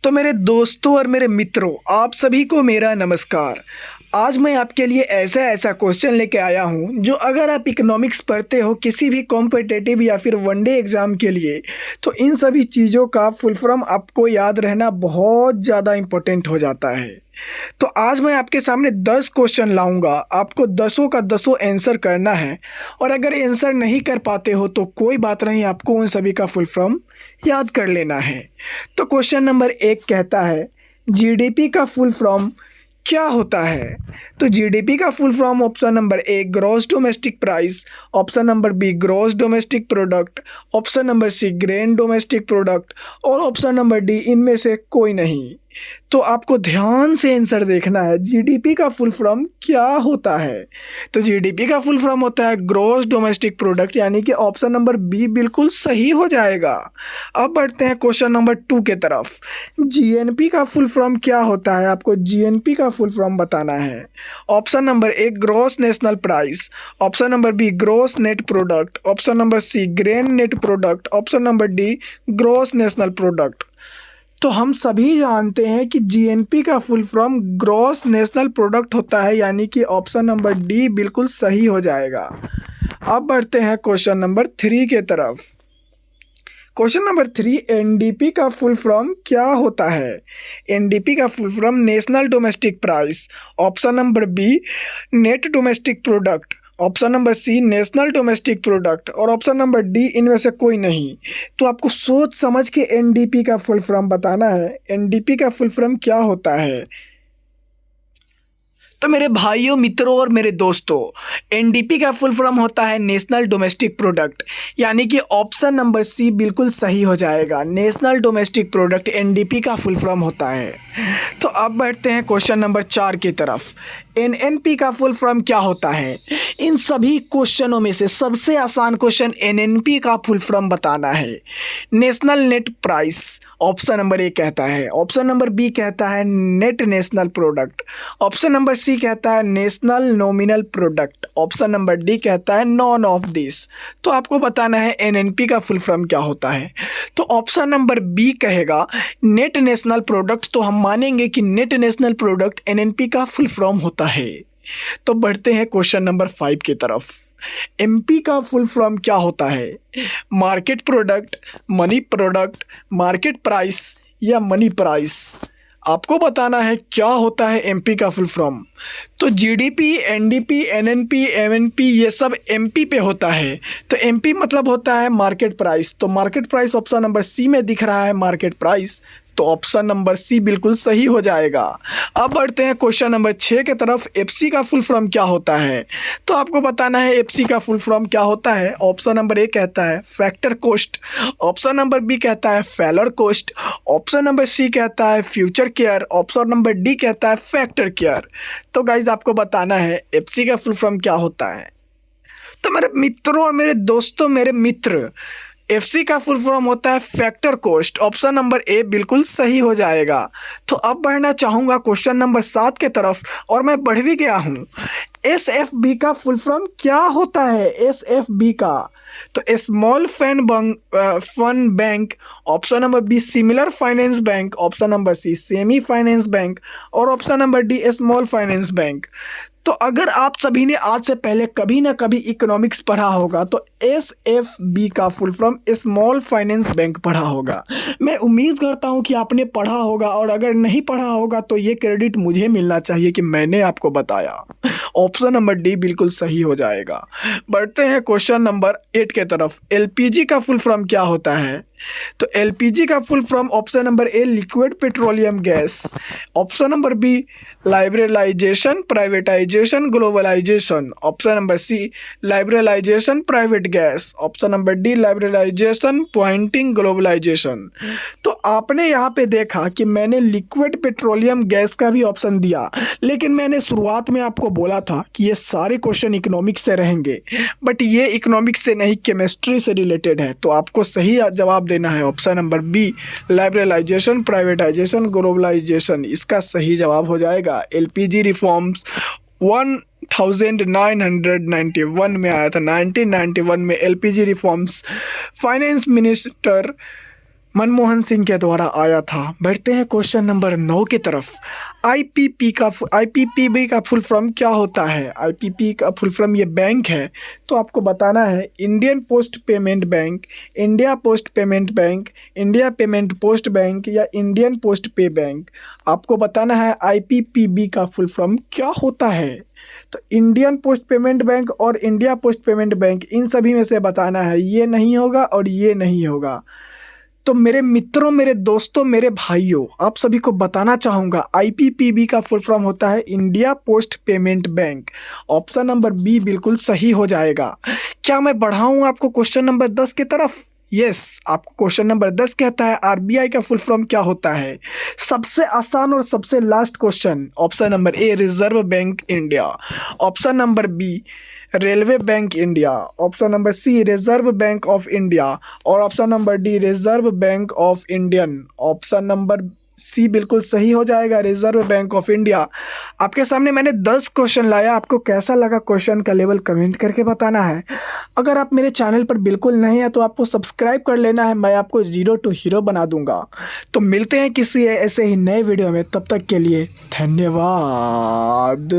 तो मेरे दोस्तों और मेरे मित्रों, आप सभी को मेरा नमस्कार। आज मैं आपके लिए ऐसा-ऐसा क्वेश्चन लेके आया हूँ, जो अगर आप इकोनॉमिक्स पढ़ते हो किसी भी कॉम्पिटिटिव या फिर वनडे एग्ज़ाम के लिए, तो इन सभी चीज़ों का फुल फॉर्म आपको याद रहना बहुत ज़्यादा इम्पोर्टेंट हो जाता है। तो आज मैं आपके सामने 10 क्वेश्चन लाऊँगा, आपको दसों का दसों आंसर करना है और अगर आंसर नहीं कर पाते हो तो कोई बात नहीं, आपको उन सभी का फुल फॉर्म याद कर लेना है। तो क्वेश्चन नंबर 1 कहता है, जीडीपी का फुल फॉर्म क्या होता है? तो जीडीपी का full form option number A gross domestic price, option number B gross domestic product, option number C grain domestic product और ऑप्शन नंबर डी इनमें से कोई नहीं। तो आपको ध्यान से आंसर देखना है, जीडीपी का फुल फॉर्म क्या होता है? तो जीडीपी का फुल फॉर्म होता है ग्रॉस डोमेस्टिक प्रोडक्ट, यानी कि ऑप्शन नंबर बी बिल्कुल सही हो जाएगा। अब बढ़ते हैं क्वेश्चन नंबर 2 के तरफ। जीएनपी का फुल फॉर्म क्या होता है? आपको जीएनपी का फुल फॉर्म बताना है। Option number A gross national price, option number B gross net product, option number C grain net product, option number D gross national product. तो हम सभी जानते हैं कि जीएनपी का full form gross national product होता है, यानी कि ऑप्शन नंबर डी बिल्कुल सही हो जाएगा। अब बढ़ते हैं क्वेश्चन नंबर 3 के तरफ। क्वेश्चन नंबर 3, एनडीपी का फुल फॉर्म क्या होता है? एनडीपी का full form national domestic price, option number B net domestic product, option number C national domestic product और ऑप्शन नंबर डी इनमें से कोई नहीं। तो आपको सोच समझ के एनडीपी का फुल फॉर्म बताना है। एनडीपी का फुल फॉर्म क्या होता है? तो मेरे भाइयों, मित्रों और मेरे दोस्तों, एनडीपी का फुल फॉर्म होता है नेशनल डोमेस्टिक प्रोडक्ट, यानी कि ऑप्शन नंबर सी बिल्कुल सही हो जाएगा। नेशनल डोमेस्टिक प्रोडक्ट एनडीपी का फुल फॉर्म होता है। तो अब बढ़ते हैं क्वेश्चन नंबर 4 की तरफ। एनएनपी का फुल फॉर्म क्या होता है? इन सभी क्वेश्चनों में से सबसे आसान क्वेश्चन एनएनपी का फुल फॉर्म बताना है। National net price option number A कहता है, ऑप्शन नंबर बी कहता है net national product, option number C कहता है national nominal product, option number D कहता है नॉन ऑफ दिस। तो आपको बताना है एनएनपी का फुल फॉर्म क्या होता है। तो ऑप्शन नंबर बी कहेगा नेट नेशनल प्रोडक्ट, तो हम मानेंगे कि नेट नेशनल प्रोडक्ट एनएनपी का फुल फॉर्म होता है। तो बढ़ते हैं क्वेश्चन नंबर 5 की तरफ। एमपी का फुल फॉर्म क्या होता है? Market product, money product, market price या मनी प्राइस। आपको बताना है क्या होता है एमपी का फुल फॉर्म। तो जीडीपी, एनडीपी, एनएनपी, एमएनपी ये सब एमपी पे होता है। तो एमपी मतलब होता है मार्केट प्राइस। तो market price option number C में दिख रहा है मार्केट प्राइस, तो ऑप्शन नंबर सी बिल्कुल सही हो जाएगा। अब बढ़ते हैं क्वेश्चन नंबर 6 की तरफ। एफसी का फुल फॉर्म क्या होता है? तो आपको बताना है एफसी का फुल फॉर्म क्या होता है। ऑप्शन नंबर ए कहता है factor cost, option number B कहता है failure cost, option number C कहता है future care, option number D कहता है फैक्टर केयर। तो गाइज आपको बताना है एफसी का फुल फॉर्म क्या होता है। तो मेरे मित्रों और मेरे दोस्तों, मेरे मित्र, एफसी का फुल फॉर्म होता है फैक्टर कॉस्ट। ऑप्शन नंबर ए बिल्कुल सही हो जाएगा। तो अब बढ़ना चाहूँगा क्वेश्चन नंबर 7 के तरफ और मैं बढ़ भी गया हूँ। एसएफबी का फुल फॉर्म क्या होता है? एसएफबी का तो small fun bank, option number B similar finance bank, option number C semi finance bank और option number D small finance bank. तो अगर आप सभी ने आज से पहले कभी ना कभी इकोनॉमिक्स पढ़ा होगा तो एसएफबी का full form small finance bank पढ़ा होगा। मैं उम्मीद करता हूं कि आपने पढ़ा होगा और अगर नहीं पढ़ा होगा तो ये क्रेडिट मुझे मिलना चाहिए कि मैंने आपको बताया। ऑप्शन नंबर डी बिल्कुल सही हो जाएगा। बढ़ते हैं क्वेश्चन नंबर 8 के तरफ। एलपीजी का फुल फॉर्म क्या होता है? तो एलपीजी का full form option number A liquid petroleum gas, option number B liberalisation privatisation globalisation, option number C liberalisation private gas, option number D liberalisation pointing globalisation. तो आपने यहाँ पे देखा कि मैंने लिक्विड पेट्रोलियम गैस का भी ऑप्शन दिया, लेकिन मैंने शुरुआत में आपको बोला था कि ये सारे क्वेश्चन इकोनॉमिक्स से रहेंगे, बट ये इकोनॉमिक्स से नहीं, केमिस्ट्री से रिलेटेड है। तो आपको सही जवाब देना है option number B liberalisation privatisation globalisation. इसका सही जवाब हो जाएगा एलपीजी रिफॉर्म्स 1991 में आया था। 1991 में LPG reforms finance minister Manmohan Singh के द्वारा आया था। बढ़ते हैं क्वेश्चन नंबर 9 की तरफ। आईपीपीबी का फुल फॉर्म क्या होता है? आईपीपी का फुल फॉर्म ये बैंक है, तो आपको बताना है Indian post payment bank, India post payment bank, India payment post bank या इंडियन पोस्ट पे बैंक। आपको बताना है आईपीपीबी का फुल फॉर्म क्या होता है। तो इंडियन पोस्ट पेमेंट बैंक और इंडिया पोस्ट पेमेंट बैंक, इन सभी में से बताना है, ये नहीं होगा और ये नहीं होगा। तो मेरे मित्रों, मेरे दोस्तों, मेरे भाइयों, आप सभी को बताना चाहूँगा आईपीपीबी का फुल फॉर्म होता है India post payment bank. Option number B बिल्कुल सही हो जाएगा। क्या मैं बढ़ाऊँ आपको क्वेश्चन नंबर 10 की तरफ? यस, आपको क्वेश्चन नंबर 10 कहता है आरबीआई का फुल फॉर्म क्या होता है? सबसे आसान और सबसे last question. Option number A reserve bank India, option number B railway bank India, option number C reserve bank of India और option number D reserve bank of Indian. Option number C बिल्कुल सही हो जाएगा, reserve bank of India. आपके सामने मैंने 10 question लाया। आपको कैसा लगा क्वेश्चन का लेवल कमेंट करके बताना है। अगर आप मेरे चैनल पर बिल्कुल नहीं है तो आपको सब्सक्राइब कर लेना है, मैं आपको जीरो टू हीरो बना दूंगा। तो मिलते हैं किसी ऐसे ही नए वीडियो में, तब तक के लिए धन्यवाद।